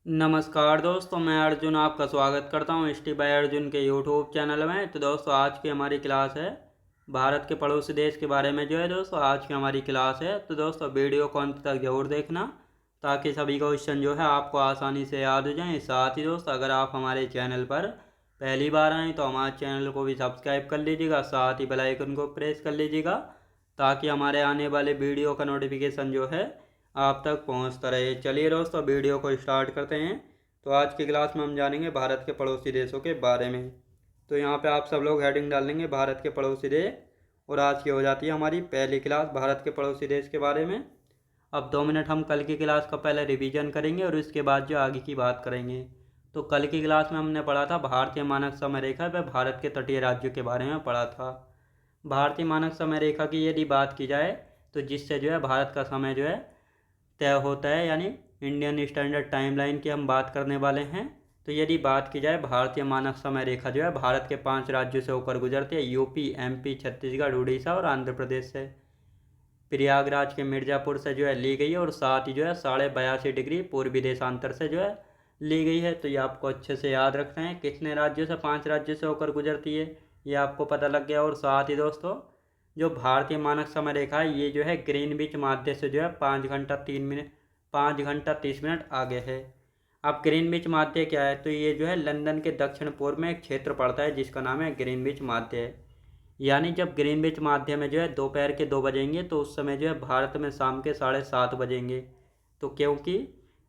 नमस्कार दोस्तों, मैं अर्जुन आपका स्वागत करता हूँ एस टी बाय अर्जुन के यूट्यूब चैनल में। तो दोस्तों, आज की हमारी क्लास है भारत के पड़ोसी देश के बारे में। दोस्तों, आज की हमारी क्लास है। तो दोस्तों, वीडियो को अंत तक जरूर देखना ताकि सभी क्वेश्चन आपको आसानी से याद हो जाएं। साथ ही दोस्तों, अगर आप हमारे चैनल पर पहली बार आएँ तो हमारे चैनल को भी सब्सक्राइब कर लीजिएगा, साथ ही बेल आइकन को प्रेस कर लीजिएगा ताकि हमारे आने वाले वीडियो का नोटिफिकेशन आप तक पहुंचता रहे। चलिए दोस्तों, वीडियो को स्टार्ट करते हैं। तो आज की क्लास में हम जानेंगे भारत के पड़ोसी देशों के बारे में। तो यहाँ पे आप सब लोग हेडिंग डाल लेंगे भारत के पड़ोसी देश, और आज की हो जाती है हमारी पहली क्लास भारत के पड़ोसी देश के बारे में। अब 2 मिनट हम कल की क्लास का पहले रिवीजन करेंगे और उसके बाद जो आगे की बात करेंगे। तो कल की क्लास में हमने पढ़ा था भारतीय मानक समय रेखा व भारत के तटीय राज्यों के बारे में पढ़ा था। भारतीय मानक समय रेखा की यदि बात की जाए तो जिससे भारत का समय तय होता है, यानी इंडियन स्टैंडर्ड टाइमलाइन की हम बात करने वाले हैं। तो यदि बात की जाए भारतीय मानक समय रेखा भारत के 5 राज्यों से होकर गुजरती है, यूपी, एमपी, छत्तीसगढ़, उड़ीसा और आंध्र प्रदेश से। प्रयागराज के मिर्ज़ापुर से ली गई है, और साथ ही 82.5 डिग्री पूर्वी देशांतर से ली गई है। तो ये आपको अच्छे से याद रखना है। कितने राज्यों से? 5 राज्यों से होकर गुजरती है, ये आपको पता लग गया। और साथ ही दोस्तों, जो भारतीय मानक समय रेखा है ये ग्रीनविच माध्य से 5 घंटा 30 मिनट आगे है। अब ग्रीनविच माध्य क्या है? तो ये लंदन के दक्षिण पूर्व में एक क्षेत्र पड़ता है जिसका नाम है ग्रीनविच माध्य है। यानी जब ग्रीनविच माध्य में दोपहर के 2 बजेंगे तो उस समय भारत में शाम के 7:30 बजेंगे। तो क्योंकि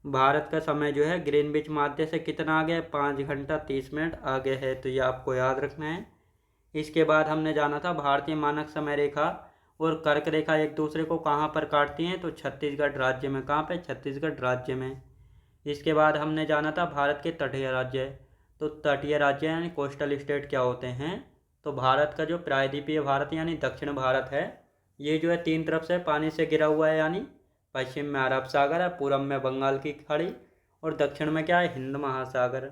भारत का समय ग्रीनविच माध्य से कितना आगे है? 5 घंटा 30 मिनट आगे है। तो ये आपको याद रखना है। इसके बाद हमने जाना था भारतीय मानक समय रेखा और कर्क रेखा एक दूसरे को कहाँ पर काटती हैं? तो छत्तीसगढ़ राज्य में। कहाँ पे? छत्तीसगढ़ राज्य में। इसके बाद हमने जाना था भारत के तटीय राज्य। तो तटीय राज्य यानी कोस्टल स्टेट क्या होते हैं? तो भारत का जो प्रायद्वीपीय भारत यानी दक्षिण भारत है, ये 3 तरफ से पानी से घिरा हुआ है। यानी पश्चिम में अरब सागर है, पूर्व में बंगाल की खाड़ी, और दक्षिण में क्या है? हिंद महासागर।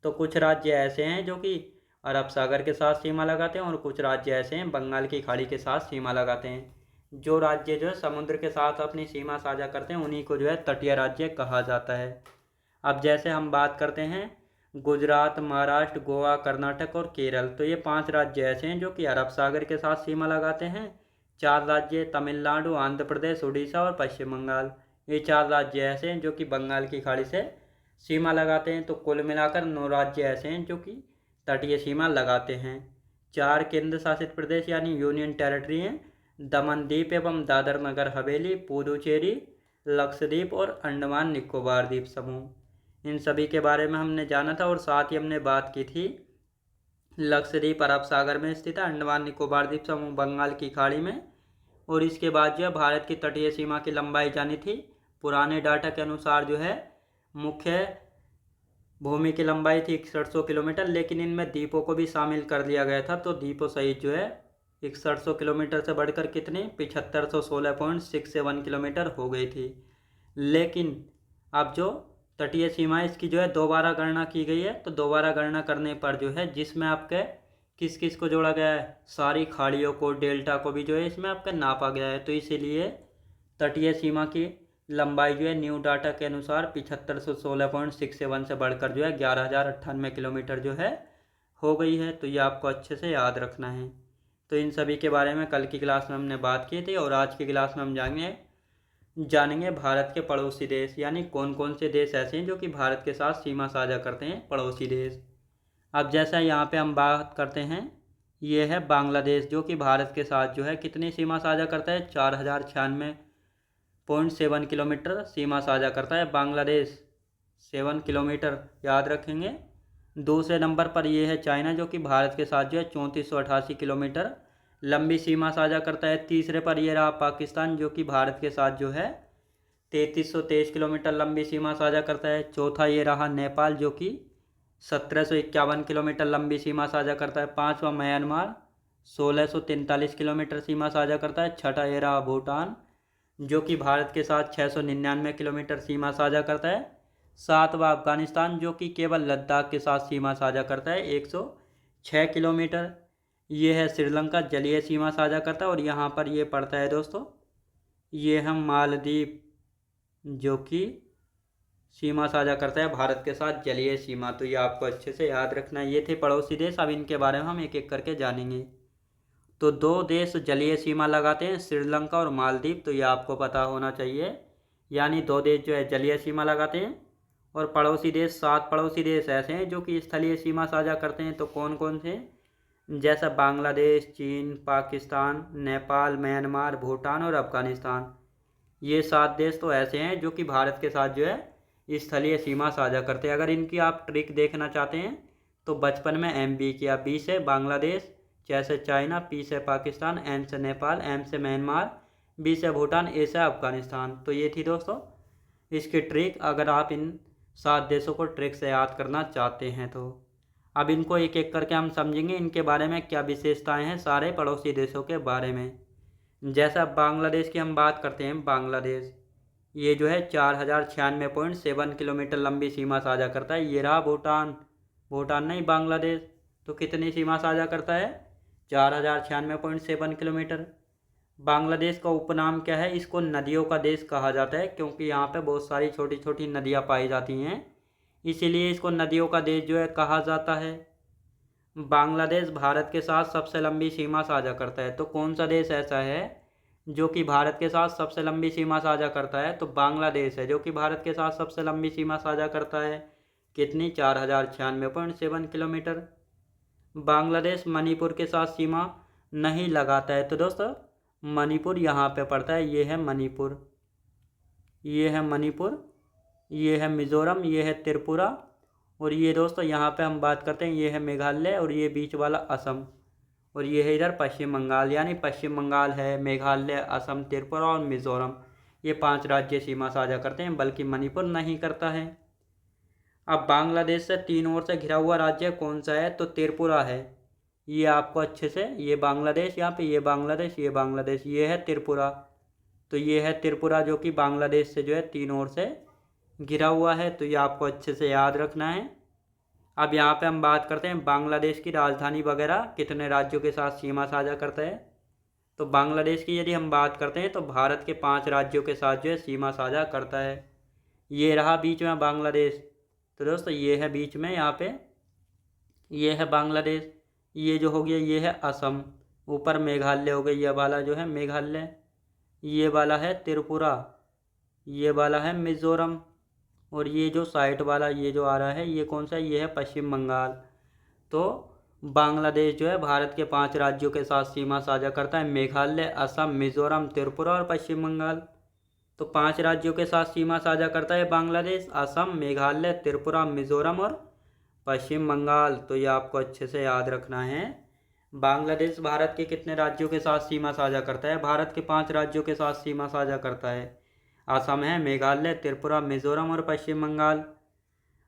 तो कुछ राज्य ऐसे हैं जो कि अरब सागर के साथ सीमा लगाते हैं, और कुछ राज्य ऐसे हैं बंगाल की खाड़ी के साथ सीमा लगाते हैं। जो राज्य समुद्र के साथ अपनी सीमा साझा करते हैं उन्हीं को तटीय राज्य कहा जाता है। अब जैसे हम बात करते हैं गुजरात, महाराष्ट्र, गोवा, कर्नाटक और केरल, तो ये 5 राज्य ऐसे हैं जो कि अरब सागर के साथ सीमा लगाते हैं। 4 राज्य तमिलनाडु, आंध्र प्रदेश, उड़ीसा और पश्चिम बंगाल, ये 4 राज्य ऐसे हैं जो कि बंगाल की खाड़ी से सीमा लगाते हैं। तो कुल मिलाकर 9 राज्य ऐसे हैं जो कि तटीय सीमा लगाते हैं। 4 केंद्र शासित प्रदेश यानी यूनियन टेरिटरी हैं, दमन द्वीप एवं दादर नगर हवेली, पुदुचेरी, लक्षद्वीप और अंडमान निकोबार द्वीप समूह। इन सभी के बारे में हमने जाना था, और साथ ही हमने बात की थी लक्षद्वीप अरब सागर में स्थित है, अंडमान निकोबार द्वीप समूह बंगाल की खाड़ी में। और इसके बाद भारत की तटीय सीमा की लंबाई जानी थी। पुराने डाटा के अनुसार मुख्य भूमि की लंबाई थी 6100 किलोमीटर, लेकिन इनमें द्वीपों को भी शामिल कर लिया गया था। तो द्वीपों सहित 6100 किलोमीटर से बढ़कर कितने? 7516.67 किलोमीटर हो गई थी। लेकिन अब जो तटीय सीमा इसकी दोबारा गणना की गई है। तो दोबारा गणना करने पर जिसमें आपके किस किस को जोड़ा गया है? सारी खाड़ियों को, डेल्टा को भी इसमें आपका नापा गया है। तो इसीलिए तटीय सीमा की लंबाई न्यू डाटा के अनुसार 7516.67 से बढ़कर 11,098 किलोमीटर हो गई है। तो ये आपको अच्छे से याद रखना है। तो इन सभी के बारे में कल की क्लास में हमने बात की थी, और आज की क्लास में हम जानेंगे भारत के पड़ोसी देश, यानी कौन कौन से देश ऐसे हैं जो कि भारत के साथ सीमा साझा करते हैं, पड़ोसी देश। अब जैसा यहाँ पे हम बात करते हैं, ये है बांग्लादेश जो कि भारत के साथ कितनी सीमा साझा करता है? 4096.7 किलोमीटर सीमा साझा करता है बांग्लादेश। 7 किलोमीटर याद रखेंगे। दूसरे नंबर पर ये है चाइना जो कि भारत के साथ 3488 किलोमीटर लंबी सीमा साझा करता है। तीसरे पर ये रहा पाकिस्तान जो कि भारत के साथ 3323 किलोमीटर लंबी सीमा साझा करता है। चौथा ये रहा नेपाल जो कि 1751 किलोमीटर लंबी सीमा साझा करता है। पाँचवा म्यांमार 1643 किलोमीटर सीमा साझा करता है। छठा ये रहा भूटान जो कि भारत के साथ 699 किलोमीटर सीमा साझा करता है। सातवां अफगानिस्तान जो कि केवल लद्दाख के साथ सीमा साझा करता है 106 किलोमीटर। ये है श्रीलंका, जलीय सीमा साझा करता है। और यहाँ पर ये पड़ता है दोस्तों, ये है मालदीव जो कि सीमा साझा करता है भारत के साथ जलीय सीमा, तो ये आपको अच्छे से याद रखना है। ये थे पड़ोसी देश, अब इनके बारे में हम एक एक करके जानेंगे। तो दो देश जलीय सीमा लगाते हैं, श्रीलंका और मालदीव, तो ये आपको पता होना चाहिए। यानी दो देश जो है जलीय सीमा लगाते हैं। और पड़ोसी देश, 7 पड़ोसी देश ऐसे हैं जो कि स्थलीय सीमा साझा करते हैं। तो कौन कौन से? जैसा बांग्लादेश, चीन, पाकिस्तान, नेपाल, म्यांमार, भूटान और अफगानिस्तान। ये 7 देश तो ऐसे हैं जो कि भारत के साथ जो है स्थलीय सीमा साझा करते हैं। अगर इनकी आप ट्रिक देखना चाहते हैं तो बचपन में MB किया। B से बांग्लादेश, C से चाइना, P से पाकिस्तान, N से नेपाल, M से म्यांमार, B से भूटान, A से अफगानिस्तान। तो ये थी दोस्तों इसकी ट्रिक, अगर आप इन 7 देशों को ट्रिक से याद करना चाहते हैं तो। अब इनको एक एक करके हम समझेंगे, इनके बारे में क्या विशेषताएं हैं सारे पड़ोसी देशों के बारे में। जैसा बांग्लादेश की हम बात करते हैं, बांग्लादेश ये जो है 4096.7 किलोमीटर लंबी सीमा साझा करता है। ये रहा भूटान, भूटान नहीं बांग्लादेश। तो कितनी सीमा साझा करता है? 4096.7 किलोमीटर। बांग्लादेश का उपनाम क्या है? इसको नदियों का देश कहा जाता है, क्योंकि यहाँ पे बहुत सारी छोटी छोटी नदियाँ पाई जाती हैं, इसीलिए इसको नदियों का देश जो है कहा जाता है। बांग्लादेश भारत के साथ सबसे लंबी सीमा साझा करता है। तो कौन सा देश ऐसा है जो कि भारत के साथ सबसे लंबी सीमा साझा करता है? तो बांग्लादेश है जो कि भारत के साथ सबसे लंबी सीमा साझा करता है। कितनी? 4096.7 किलोमीटर। बांग्लादेश मणिपुर के साथ सीमा नहीं लगाता है। तो दोस्तों मणिपुर यहाँ पे पड़ता है, ये है मणिपुर, ये है मणिपुर, ये है मिज़ोरम, ये है त्रिपुरा, और ये दोस्तों यहाँ पे हम बात करते हैं, ये है मेघालय, और ये बीच वाला असम, और ये है इधर पश्चिम बंगाल। यानी पश्चिम बंगाल है, मेघालय, असम, त्रिपुरा और मिज़ोरम, ये 5 राज्य सीमा साझा करते हैं, बल्कि मणिपुर नहीं करता है। अब बांग्लादेश से 3 ओर से घिरा हुआ राज्य कौन सा है? तो त्रिपुरा है। ये आपको अच्छे से, ये बांग्लादेश, यहाँ पे ये बांग्लादेश, ये बांग्लादेश, ये है त्रिपुरा। तो ये है त्रिपुरा जो कि बांग्लादेश से जो है 3 ओर से घिरा हुआ है। तो ये आपको अच्छे से याद रखना है। अब यहाँ पे हम बात करते हैं बांग्लादेश की राजधानी वगैरह कितने राज्यों के साथ सीमा साझा करता है। तो बांग्लादेश की यदि हम बात करते हैं तो भारत के 5 राज्यों के साथ जो है सीमा साझा करता है। ये रहा बीच में बांग्लादेश। तो दोस्तों ये है बीच में, यहाँ पे ये है बांग्लादेश। ये जो हो गया ये है असम, ऊपर मेघालय हो गई, ये वाला जो है मेघालय, ये वाला है त्रिपुरा, ये वाला है मिज़ोरम, और ये जो साइड वाला ये जो आ रहा है ये कौन सा? ये है पश्चिम बंगाल। तो बांग्लादेश जो है भारत के 5 राज्यों के साथ सीमा साझा करता है, मेघालय, असम, मिज़ोरम, त्रिपुरा और पश्चिम बंगाल। तो 5 राज्यों के साथ सीमा साझा करता है बांग्लादेश, असम, मेघालय, त्रिपुरा, मिज़ोरम और पश्चिम बंगाल। तो ये आपको अच्छे से याद रखना है। बांग्लादेश भारत के कितने राज्यों के साथ सीमा साझा करता है? भारत के 5 राज्यों के साथ सीमा साझा करता है। असम है, मेघालय, त्रिपुरा, मिज़ोरम और पश्चिम बंगाल।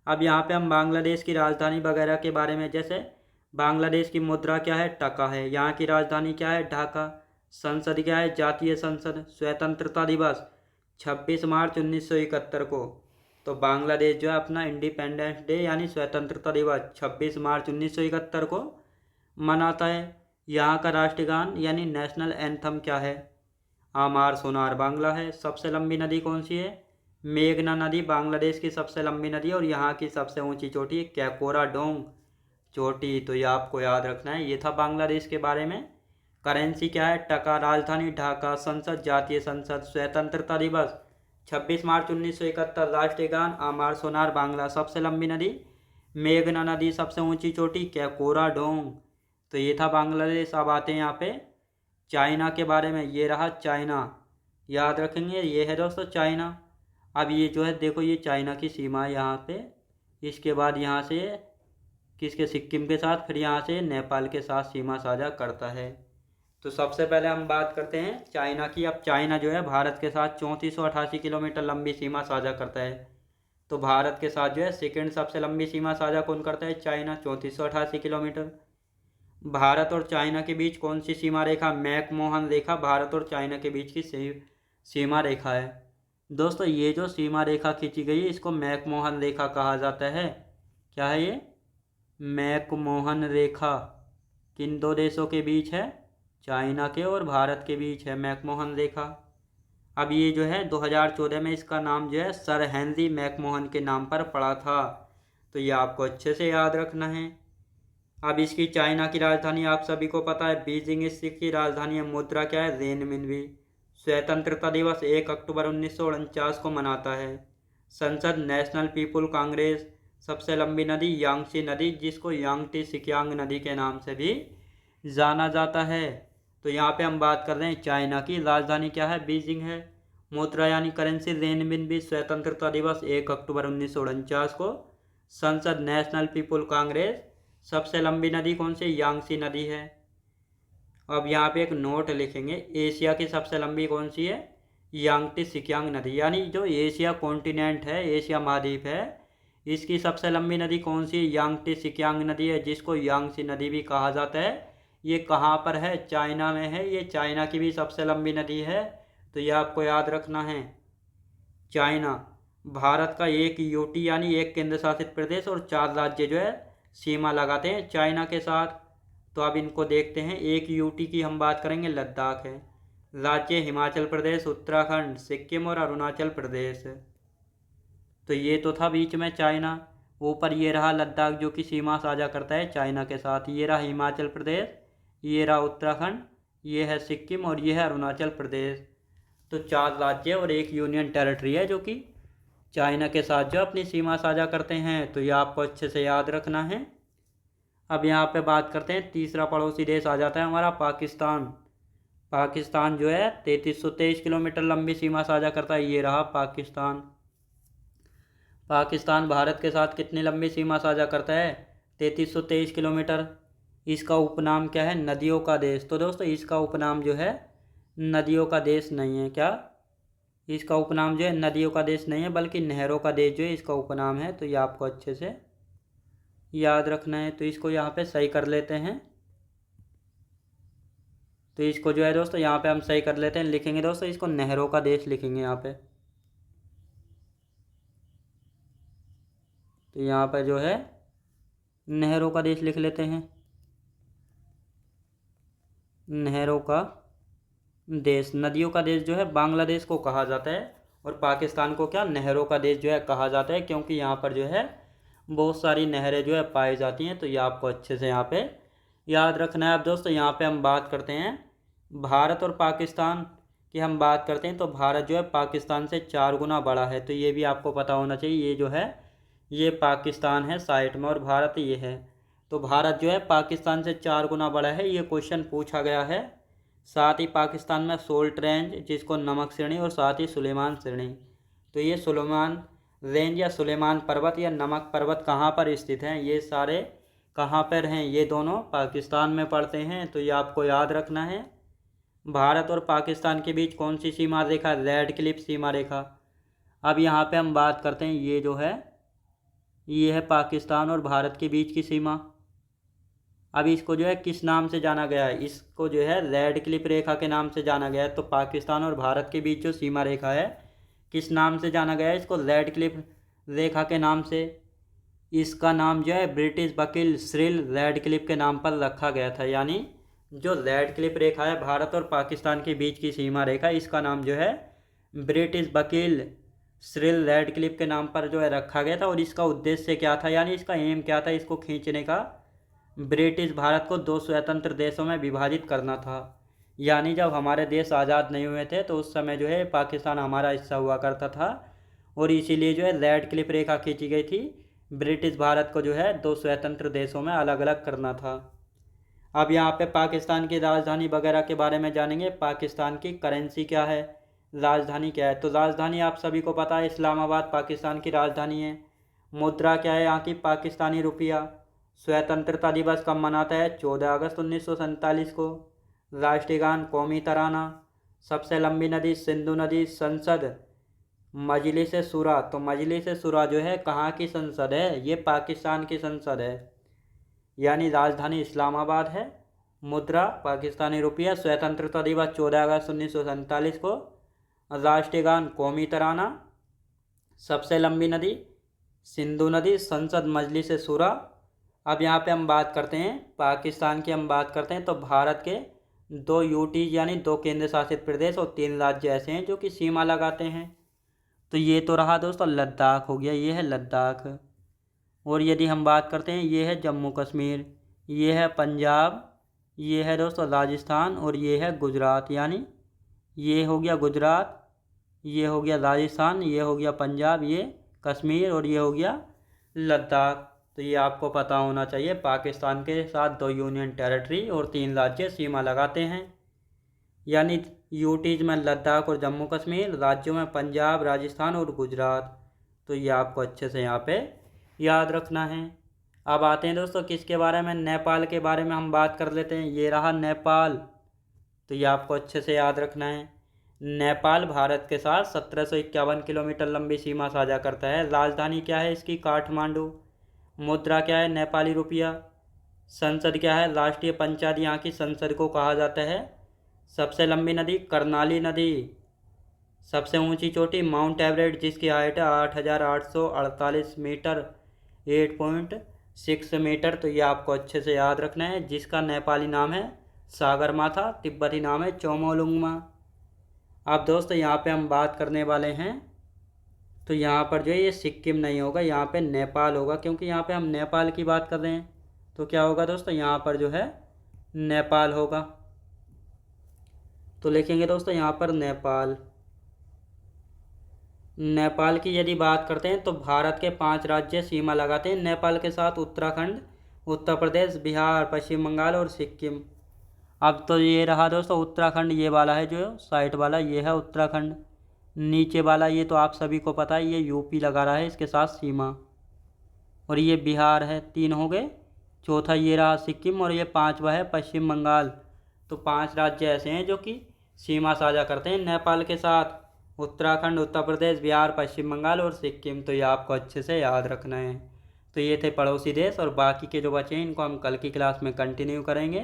अब यहाँ पे हम बांग्लादेश की राजधानी वगैरह के बारे में, जैसे बांग्लादेश की मुद्रा क्या है? टका है। यहाँ की राजधानी क्या है? ढाका। संसद क्या है? जातीय संसद। स्वतंत्रता दिवस 26 मार्च 1971 को। तो बांग्लादेश जो है अपना इंडिपेंडेंस डे यानी स्वतंत्रता दिवस 26 मार्च 1971 को मनाता है। यहाँ का राष्ट्रगान यानी नेशनल एंथम क्या है? आमार सोनार बांग्ला है। सबसे लंबी नदी कौन सी है? मेघना नदी बांग्लादेश की सबसे लंबी नदी, और यहाँ की सबसे ऊंची चोटी कैकोराडोंग चोटी। तो ये आपको याद रखना है। ये था बांग्लादेश के बारे में। करेंसी क्या है? टका। राजधानी ढाका। संसद जातीय संसद। स्वतंत्रता दिवस 26 मार्च 1971। राष्ट्रीय गान आमार सोनार बांग्ला। सबसे लंबी नदी मेघना नदी। सबसे ऊंची चोटी कैकोराडोंग। तो ये था बांग्लादेश। अब आते हैं यहाँ पे चाइना के बारे में। ये रहा चाइना, याद रखेंगे, ये है दोस्तों चाइना। अब ये जो है देखो ये चाइना की सीमा है यहाँ पे। इसके बाद यहाँ से किसके? सिक्किम के साथ, फिर यहाँ से नेपाल के साथ सीमा साझा करता है। तो सबसे पहले हम बात करते हैं चाइना की। अब चाइना जो है भारत के साथ 3488 किलोमीटर लंबी सीमा साझा करता है। तो भारत के साथ जो है सेकेंड सबसे लंबी सीमा साझा कौन करता है? China, 3488 kilometre. भारत और चाइना के बीच कौन सी सीमा रेखा? मैकमोहन रेखा भारत और चाइना के बीच की सीमा रेखा है। दोस्तों ये जो सीमा रेखा खींची गई है इसको मैकमोहन रेखा कहा जाता है। क्या है ये? मैकमोहन रेखा। किन 2 देशों के बीच है? चाइना के और भारत के बीच है मैकमोहन रेखा। अब ये जो है 2014 में इसका नाम जो है सर हेनरी मैकमोहन के नाम पर पड़ा था। तो ये आपको अच्छे से याद रखना है। अब इसकी चाइना की राजधानी आप सभी को पता है बीजिंग, इसकी राजधानी है। मुद्रा क्या है? रेनमिनबी। स्वतंत्रता दिवस 1 अक्टूबर 1949 को मनाता है। संसद नेशनल पीपुल कांग्रेस। सबसे लंबी नदी यांगसी नदी, जिसको यांगटी सिकियांग नदी के नाम से भी जाना जाता है। तो यहाँ पे हम बात कर रहे हैं चाइना की राजधानी क्या है? बीजिंग है। मुद्रा यानी करेंसी रेनमिनबी। स्वतंत्रता दिवस 1 अक्टूबर 1949 को। संसद नेशनल पीपुल कांग्रेस। सबसे लंबी नदी कौन सी? यांगसी नदी है। अब यहाँ पे एक नोट लिखेंगे, एशिया की सबसे लंबी कौन सी है? यांगटी सिकियांग नदी। यानी जो एशिया कॉन्टिनेंट है, एशिया महाद्वीप है, इसकी सबसे लंबी नदी कौन सी? यांगटी सिकियांग नदी है, जिसको यांगसी नदी भी कहा जाता है। ये कहाँ पर है? चाइना में है। ये चाइना की भी सबसे लंबी नदी है। तो ये आपको याद रखना है। चाइना भारत का एक यूटी यानी एक केंद्र शासित प्रदेश और 4 राज्य जो है सीमा लगाते हैं चाइना के साथ। तो अब इनको देखते हैं। एक यूटी की हम बात करेंगे, लद्दाख है। राज्य हिमाचल प्रदेश, उत्तराखंड, सिक्किम और अरुणाचल प्रदेश। तो ये तो था बीच में चाइना। ऊपर ये रहा लद्दाख जो कि सीमा साझा करता है चाइना के साथ। ये रहा हिमाचल प्रदेश, ये रहा उत्तराखंड, ये है सिक्किम और ये है अरुणाचल प्रदेश। तो 4 राज्य और एक यूनियन टेरिटरी है जो कि चाइना के साथ जो अपनी सीमा साझा करते हैं। तो ये आपको अच्छे से याद रखना है। अब यहाँ पे बात करते हैं, तीसरा पड़ोसी देश आ जाता है हमारा पाकिस्तान। पाकिस्तान जो है 3323 किलोमीटर लंबी सीमा साझा करता है। ये रहा पाकिस्तान। पाकिस्तान भारत के साथ कितनी लंबी सीमा साझा करता है? 3323 किलोमीटर। इसका उपनाम क्या है? नदियों का देश। तो दोस्तों इसका उपनाम जो है नदियों का देश नहीं है। क्या? इसका उपनाम जो है नदियों का देश नहीं है, बल्कि नहरों का देश जो है इसका उपनाम है। तो ये आपको अच्छे से याद रखना है। तो इसको यहाँ पे सही कर लेते हैं। तो इसको जो है दोस्तों यहाँ पे हम सही कर लेते हैं। लिखेंगे दोस्तों इसको नहरों का देश लिखेंगे यहाँ पे। तो यहाँ पे जो है नहरों का देश लिख लेते हैं। नहरों का देश, नदियों का देश जो है बांग्लादेश को कहा जाता है। और पाकिस्तान को क्या? नहरों का देश जो है कहा जाता है, क्योंकि यहाँ पर जो है बहुत सारी नहरें जो है पाई जाती हैं। तो ये आपको अच्छे से यहाँ पे याद रखना है। अब दोस्तों यहाँ पे हम बात करते हैं भारत और पाकिस्तान की। हम बात करते हैं तो भारत जो है पाकिस्तान से 4 गुना बड़ा है। तो ये भी आपको पता होना चाहिए। ये जो है ये पाकिस्तान है साइड में और भारत ये है। तो भारत जो है पाकिस्तान से 4 गुना बड़ा है, ये क्वेश्चन पूछा गया है। साथ ही पाकिस्तान में सोल्ट रेंज, जिसको नमक श्रेणी, और साथ ही सुलेमान श्रेणी। तो ये सुलेमान रेंज या सुलेमान पर्वत या नमक पर्वत कहाँ पर स्थित हैं? ये सारे कहाँ पर हैं? ये दोनों पाकिस्तान में पड़ते हैं। तो ये आपको याद रखना है। भारत और पाकिस्तान के बीच कौन सी सीमा रेखा? रेड क्लिफ सीमा रेखा। अब यहाँ पे हम बात करते हैं, ये जो है ये है पाकिस्तान और भारत के बीच की सीमा। अब इसको जो है किस नाम से जाना गया है? इसको जो है रेड क्लिफ रेखा के नाम से जाना गया है। तो पाकिस्तान और भारत के बीच जो सीमा रेखा है किस नाम से जाना गया है? इसको रेड क्लिफ रेखा के नाम से। इसका नाम जो है ब्रिटिश वकील सिरिल रेड क्लिफ के नाम पर रखा गया था। यानी जो रेड क्लिफ रेखा है भारत और पाकिस्तान के बीच की सीमा रेखा, इसका नाम जो है ब्रिटिश वकील सिरिल रेड क्लिफ के नाम पर जो है रखा गया था। और इसका उद्देश्य क्या था, यानी इसका एम क्या था इसको खींचने का? ब्रिटिश भारत को 2 स्वतंत्र देशों में विभाजित करना था। यानी जब हमारे देश आज़ाद नहीं हुए थे तो उस समय जो है पाकिस्तान हमारा हिस्सा हुआ करता था, और इसीलिए जो है रेड क्लिफ रेखा खींची गई थी। ब्रिटिश भारत को जो है 2 स्वतंत्र देशों में अलग अलग करना था। अब यहाँ पे पाकिस्तान की राजधानी वगैरह के बारे में जानेंगे। पाकिस्तान की करेंसी क्या है, राजधानी क्या है? तो राजधानी आप सभी को पता है इस्लामाबाद पाकिस्तान की राजधानी है। मुद्रा क्या है यहाँ की? पाकिस्तानी रुपया। स्वतंत्रता दिवस कब मनाता है? 14 अगस्त 1947 को। राष्ट्रीय गान कौमी तराना। सबसे लंबी नदी सिंधु नदी। संसद मजलिस शुरा। तो मजलिस शुरा जो है कहाँ की संसद है? ये पाकिस्तान की संसद है। यानी राजधानी इस्लामाबाद है। मुद्रा पाकिस्तानी रुपया। स्वतंत्रता दिवस 14 अगस्त 1947 को। राष्ट्रीय गान कौमी तराना। सबसे लंबी नदी सिंधु नदी। संसद मजलिस शुरा। अब यहाँ पे हम बात करते हैं पाकिस्तान की। हम बात करते हैं तो भारत के 2 यूटीज यानी 2 केंद्र शासित प्रदेश और 3 राज्य ऐसे हैं जो कि सीमा लगाते हैं। तो ये तो रहा दोस्तों लद्दाख हो गया, ये है लद्दाख। और यदि हम बात करते हैं, ये है जम्मू कश्मीर, ये है पंजाब, ये है दोस्तों राजस्थान और ये है गुजरात। यानी ये हो गया गुजरात, ये हो गया राजस्थान, ये हो गया पंजाब, ये कश्मीर और ये हो गया लद्दाख। तो ये आपको पता होना चाहिए। पाकिस्तान के साथ 2 यूनियन टेरिटरी और 3 राज्य सीमा लगाते हैं। यानी यूटीज में लद्दाख और जम्मू कश्मीर, राज्यों में पंजाब, राजस्थान और गुजरात। तो ये आपको अच्छे से यहाँ पे याद रखना है। अब आते हैं दोस्तों किसके बारे में, नेपाल के बारे में हम बात कर लेते हैं। ये रहा नेपाल। तो ये आपको अच्छे से याद रखना है। नेपाल भारत के साथ 1751 किलोमीटर लंबी सीमा साझा करता है। राजधानी क्या है इसकी, काठमांडू। मुद्रा क्या है, नेपाली रुपया। संसद क्या है, राष्ट्रीय पंचायत यहाँ की संसद को कहा जाता है। सबसे लंबी नदी कर्नाली नदी। सबसे ऊंची चोटी माउंट एवरेस्ट जिसकी हाइट है 8,848 मीटर 8.6 मीटर। तो ये आपको अच्छे से याद रखना है, जिसका नेपाली नाम है सागरमाथा, तिब्बती नाम है चोमोलुंगमा। अब दोस्तों यहाँ पे हम बात करने वाले हैं, तो यहाँ पर जो है ये सिक्किम नहीं होगा, यहाँ पे नेपाल होगा, क्योंकि यहाँ पे हम नेपाल की बात कर रहे हैं। तो क्या होगा दोस्तों, यहाँ पर जो है नेपाल होगा। तो लिखेंगे दोस्तों यहाँ पर नेपाल। नेपाल की यदि बात करते हैं तो भारत के 5 राज्य सीमा लगाते हैं नेपाल के साथ, उत्तराखंड, उत्तर प्रदेश, बिहार, पश्चिम बंगाल और सिक्किम। अब तो ये रहा दोस्तों उत्तराखंड, ये वाला है जो साइड वाला, ये है उत्तराखंड। नीचे वाला ये तो आप सभी को पता है, ये यूपी लगा रहा है इसके साथ सीमा। और ये बिहार है, 3 हो गए। चौथा ये रहा सिक्किम और ये 5वां है पश्चिम बंगाल। तो 5 राज्य ऐसे हैं जो कि सीमा साझा करते हैं नेपाल के साथ, उत्तराखंड, उत्तर प्रदेश, बिहार, पश्चिम बंगाल और सिक्किम। तो ये आपको अच्छे से याद रखना है। तो ये थे पड़ोसी देश, और बाकी के जो बचे हैं इनको हम कल की क्लास में कंटिन्यू करेंगे।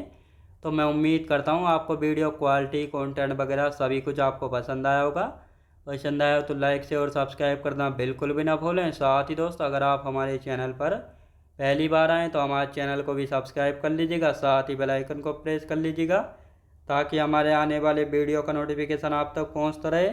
तो मैं उम्मीद करता हूँ आपको वीडियो क्वालिटी, कंटेंट वगैरह सभी कुछ आपको पसंद आया होगा। पसंद आया हो तो लाइक से और सब्सक्राइब करना बिल्कुल भी ना भूलें। साथ ही दोस्त अगर आप हमारे चैनल पर पहली बार आएँ तो हमारे चैनल को भी सब्सक्राइब कर लीजिएगा, साथ ही बेल आइकन को प्रेस कर लीजिएगा, ताकि हमारे आने वाले वीडियो का नोटिफिकेशन आप तक पहुँचता रहे।